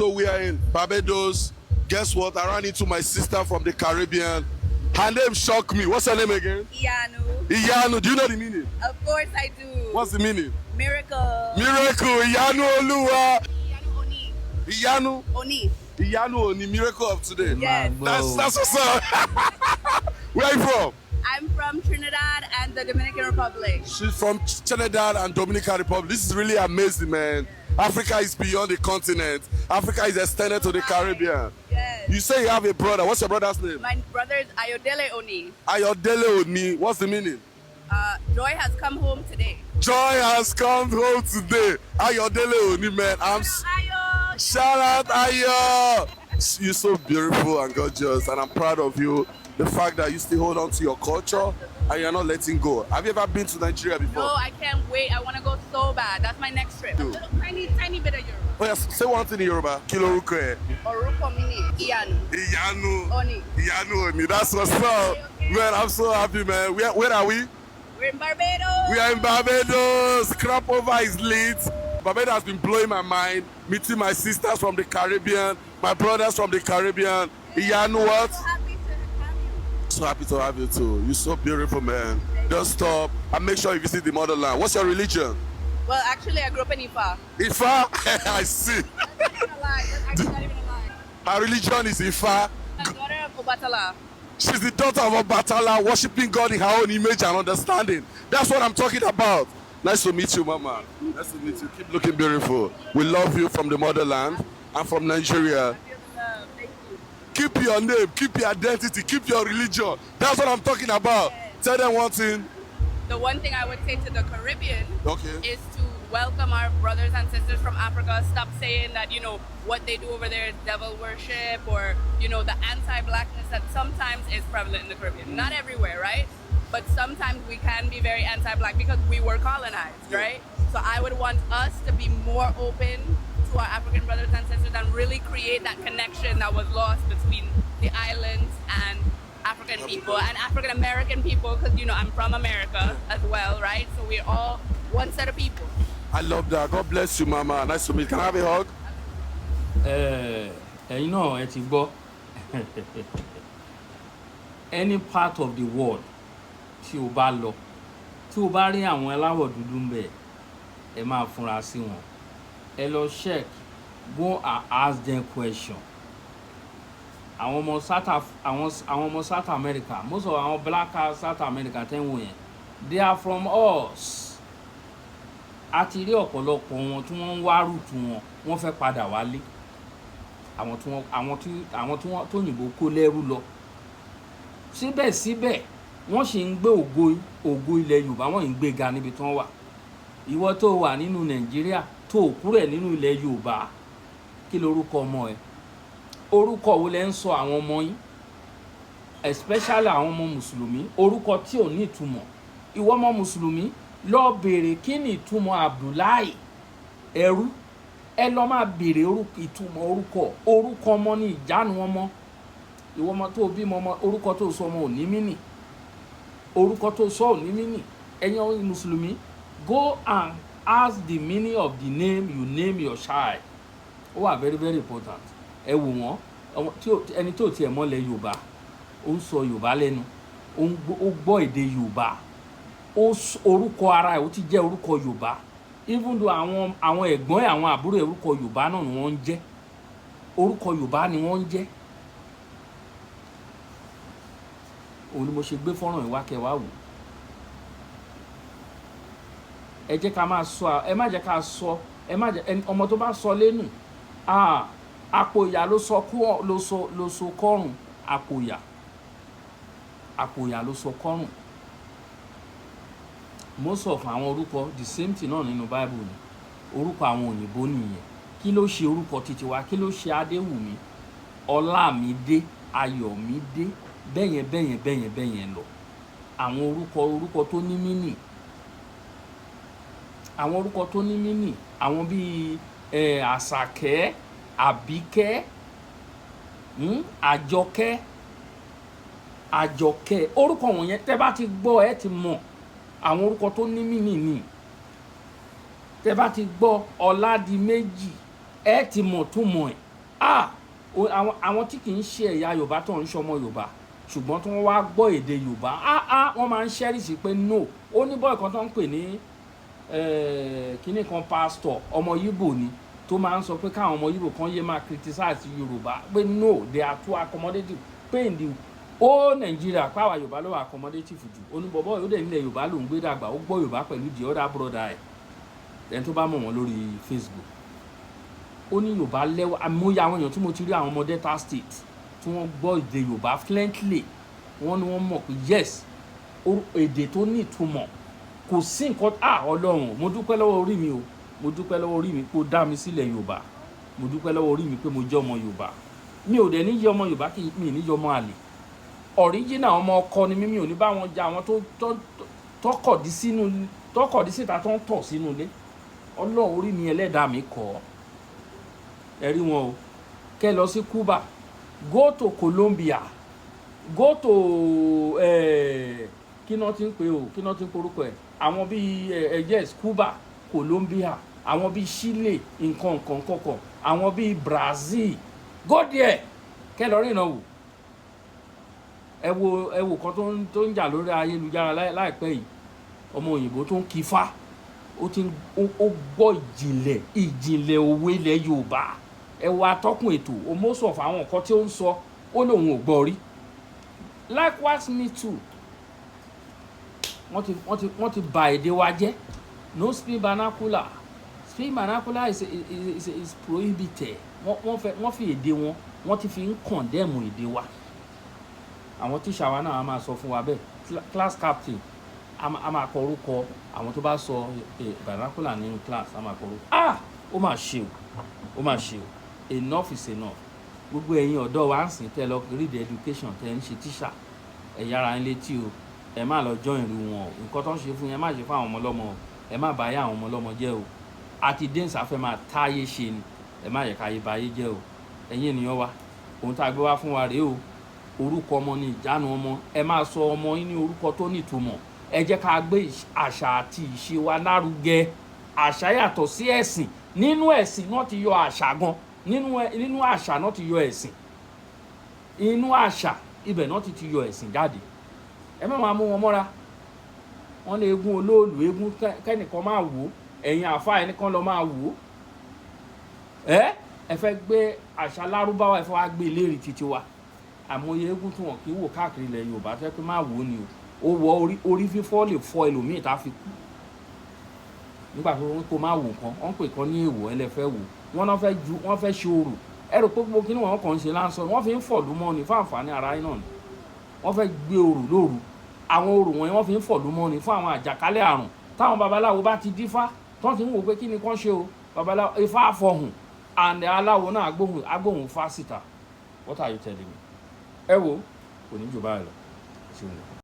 So we are in Barbados. Guess what? I ran into my sister from the Caribbean. Her name shocked me. What's her name again? Iyanu. Iyanu. Do you know the meaning? Of course I do. What's the meaning? Miracle. Miracle. Iyanu Oluwa. Iyanu Oni. Iyanu. Oni. Iyanu Oni. Miracle of today. Yes. That's what's up. Where are you from? I'm from Trinidad and the Dominican Republic. She's from Trinidad and Dominican Republic. This is really amazing, man. Africa is beyond the continent. Africa is extended to the Caribbean. Yes. You say you have a brother. What's your brother's name? My brother is Ayodele Oni. Ayodele Oni. What's the meaning? Joy has come home today. Joy has come home today. Ayodele Oni, man. Ayo. Shout out Ayo. You're so beautiful and gorgeous, and I'm proud of you. The fact that you still hold on to your culture and you're not letting go. Have you ever been to Nigeria before? No, I can't wait. I want to go so bad. That's my next trip. A little tiny bit of Yoruba. Oh yes, say one thing in Yoruba. Kiloruko. Oruko mini. Iyanu. Iyanu. Oni. Iyanu Oni. That's what's up. Okay. Man, I'm so happy, man. Where are we? We're in Barbados. We are in Barbados. Crop over is lit. Barbados has been blowing my mind. Meeting my sisters from the Caribbean, my brothers from the Caribbean. Iyanu what? So happy to have you too. You're so beautiful, man. Don't stop and make sure you visit the motherland. What's your religion? Well, actually, I grew up in Ifa. Ifa? I see. That's not even a lie. That's actually not even a lie. Her religion is Ifa. I'm the daughter of Obatala. She's the daughter of Obatala, worshiping God in her own image and understanding. That's what I'm talking about. Nice to meet you, Mama. Nice to meet you. Keep looking beautiful. We love you from the motherland and from Nigeria. Keep your name, keep your identity, keep your religion. That's what I'm talking about. Yes. Tell them one thing. The one thing I would say to the Caribbean is to welcome our brothers and sisters from Africa. Stop saying that, what they do over there is devil worship or, the anti-blackness that sometimes is prevalent in the Caribbean. Not everywhere, right? But sometimes we can be very anti-black because we were colonized, right? So I would want us to be more open to our African brothers and sisters and really create that connection that was lost between the islands and African people and African American people, because I'm from America as well, right? So we're all one set of people. I love that. God bless you, Mama. Nice to meet you. Can I have a hug? Ẹ ti gbọ́. Any part of the world tí o bá lọ, tí o bá rí àwọn aláwọ̀ dúdú ń bẹ̀, ẹ máa fúnra sí wọn. Ẹ lọ check, go and ask them question. Àwọn ọmọ South America, most of our black South America tẹ́ ń wò yẹn, they are from us. A ti rí ọ̀pọ̀lọpọ̀ wọn tí wọ́n ń wá rúùtù wọn, wọ́n fẹ́ padà wálé. Àwọn tí wọ́n tó yìnbó kó lẹ́rú lọ. Síbẹ̀síbẹ̀ wọ́n sì ń gbé ògo ilẹ̀ Yorùbá, wọ́n ń gbé ga níbi tí wọ́n wà. Ìwọ tó wà nínú Nàìjíríà tó kúrẹ̀ nínú ilẹ̀ Yorùbá, kí lorúkọ ọmọ ẹ? Orúkọ wo lẹ ń sọ àwọn ọmọ yín, especially àwọn ọmọ mùsùlùmí? Orúkọ tí ò ní ìtumọ̀. Ìwọ ọmọ mùsùlùmí lọ béèrè kí ni ìtumọ̀ Abdullahi ẹrú. Ẹ lọ máa béèrè ìtumọ̀ orúkọ ọmọ ní ìjánu ọmọ. Ìwọ ọmọ tó bímọ ọmọ, orúkọ tó sọ ọmọ ò ní mínì. Orúkọ tó sọ ò ní mínì. Ẹ̀yin mùsùlùmí, go and ask the meaning of the name you name your child. Ó wà very very important. Ẹ wò wọ́n, ẹni tó tiẹ̀ mọ́lẹ̀ Yorùbá, ó ń sọ Yorùbá lẹ́nu, ó gbọ́ èdè Yorùbá, orúkọ ara ẹ̀ ó ti jẹ́ orúkọ Yorùbá. Even though àwọn ẹ̀gbọ́n ẹ̀, àwọn àbúrò ẹ̀, orúkọ Yorùbá náà ni wọ́n ń jẹ́. Orúkọ Yorùbá ni wọ́n ń jẹ́. Òun ni mo ṣe gbé fọ́nrán ìwá kẹwàá wò. Ẹ jẹ́ ká máa sọ, ẹ má jẹ́ ká sọ, ọmọ tó bá sọ lẹ́nu, àpò ìyá ló sọ kọ́rùn, àpò ìyá ló sọ kọ́rùn. Most of àwọn orúkọ the same thing náà nínú Bible ni. Orúkọ àwọn òyìnbó nìyẹn. Kí ló ṣe orúkọ títí wa? Kí ló ṣe Adéwùmí, Ọlámídé, Ayọ̀mídé, bẹ́yẹn lọ. Àwọn orúkọ tó ní mínì. Àwọn orúkọ tó ní mínì, àwọn bíi Àṣàkẹ́, Àbíkẹ́, Àjọkẹ́. Orúkọ wọ̀nyẹn tẹ́ bá ti gbọ́ ẹ ti mọ̀ àwọn orúkọ tó ní mínì ni. Tẹ́ bá ti gbọ́ Ọládìméjì, ẹ ti mọ̀ túmọ̀ ẹ̀. àwọn tí kì í ṣe ẹ̀yà Yorùbá tó ń ṣọmọ Yorùbá ṣùgbọ́n tí wọ́n wá gbọ́ èdè Yorùbá wọ́n máa ń ṣẹ́rìsì pé no. Ó ní bọ́ọ̀ kan tó ń pè ní kíní kan pastor ọmọ Yíbò ni tó máa ń sọ pé káwọn ọmọ Yíbò kan yé máa criticize Yorùbá pé no they are too accommodative pé in the ó Nàìjíríà pàwọ̀ Yorùbá ló wà accommodative jù. Oníbọ̀bọ̀ yóò dẹ̀ nílẹ̀ Yorùbá ló ń gbé dàgbà ó gbọ́ Yorùbá pẹ̀lú the other brother ẹ̀ ẹni tó bá mọ̀ wọ́n lórí Facebook. Ó ní Yorùbá lẹ́wọ̀ àmúyẹ àwọn èèyàn tí mo ti rí àwọn ọmọ Delta State tí wọ́n gbọ́ èdè Yorùbá fluently wọ́n ní wọ́n mọ̀ pé yes èdè tó ní ìtumọ̀ kò sí nǹkan Ọlọ́run mo dúpẹ́ lọ́wọ́ orí mi o mo dúpẹ́ lọ́wọ́ orí mi pé ó dá mi sílẹ̀ Yorùbá mo dúpẹ́ lọ́wọ́ orí mi pé mo jẹ́ ọmọ Yorùbá mi ò dẹ̀ ní yẹ ọmọ Yorùbá kí mi ní yẹ ọmọ àlè original ọmọ ọkọ ni mi ò ní bá wọn jà àwọn tó kọ̀dí síta tó ń tọ̀ sínú ilé Ọlọ́run orí mi ẹlẹ́dàá mi kọ́ ẹ rí wọn o kẹ́ lọ sí Cuba go to Colombia go to kí náà ti ń pè o kí náà ti ń porúkọ ẹ̀ àwọn bíi yes Cuba Colombia àwọn bíi Chile nǹkan àwọn bíi Brazil go there kẹ́ lọ rìnà wò ẹ wo kan tó ń jà lórí ayélujára láìpẹ́ yìí ọmọ òyìnbó tó ń kífá ó gbọ́ ìjìnlẹ̀ òwe ilẹ̀ Yorùbá ẹ wo atọ́kùn ètò most of àwọn nǹkan tí ó ń sọ ó lóun ò gbọ́ rí likewise me too wọ́n ti bà èdè wa jẹ́ no speak vernacular is prohibited wọ́n fi èdè wọn wọ́n ti fi ń condemn èdè wa àwọn tíṣà wa náà a máa sọ fún wa bẹ́ẹ̀ class captain a máa kọ orúkọ àwọn tó bá sọ vernacular nínú class a máa kọ orúkọ ó máa ṣe o enough is enough gbogbo ẹ̀yin ọ̀dọ́ wa ń sìn tẹ́ lọ read education tẹ́ ń ṣe tíṣà ẹ yára ń létí o ẹ má lọ join ìlú wọn o nǹkan tó ń ṣe fún yẹn má ṣe fún àwọn ọmọ ọlọ́mọ o ẹ má báyé àwọn ọmọ ọlọ́mọ jẹ́ o àti dẹ́nsà fẹ́ máa táyé ṣe ni ẹ má yẹ káyé báyé jẹ́ o ẹ̀yin ènìyàn wa ohun tá a gbé wá fún wa rèé o orúkọ ọmọ ní ìjánu ọmọ ẹ máa sọ ọmọ yín ní orúkọ tó nítumọ̀ ẹ jẹ́ ká gbé àṣà àti ìṣe wa lárugẹ àṣà yàtọ̀ sí ẹ̀sìn nínú ẹ̀sìn náà ti yọ àṣà gan nínú àṣà náà ti yọ ẹ̀sìn inú àṣà ibẹ̀ náà ti yọ ẹ̀sìn jáde ẹ má máa mú wọn mọ́ra wọ́n lé eégún olóòlù eégún kẹ́nìkan máa wò ó ẹ̀yin àfáà ẹnìkan lọ máa wò ó ẹ fẹ́ gbé àṣà lárúbáwá ẹ fẹ́ wá gbé léèrè títí wa àmọye eégún tí wọn kì í wò káàkiri ilẹ̀ Yorùbá tẹ́ pé máa wò ó ni o ó wọ orí fífọ́ lè fọ́ ẹlòmíì tá a fi kú nígbà tó wọn kó máa wò kan wọn pè kan ní èèwọ̀ ẹlẹ́fẹ́ wò wọ́n fẹ́ ṣe orò ẹ rò pé gbogbo kí ni wọ́n kàn ń ṣe láǹsọ̀ wọ́n fi ń fọ̀lú mọ́ ni fún àǹfààní ara yín náà ni wọ́n fẹ́ gbé orò lóru àwọn orò wọn wọ́n fi ń fọ̀lú mọ́ ni fún àwọn àjàkálẹ̀ àrùn táwọn babaláwo bá ti dífá tó ti ń wò pé kí ni kán ṣe o babaláwo ifá àfọ̀hùn and aláwo náà agbóhùn fásità what are you telling me ẹ wo kò ní jù báyìí lọ.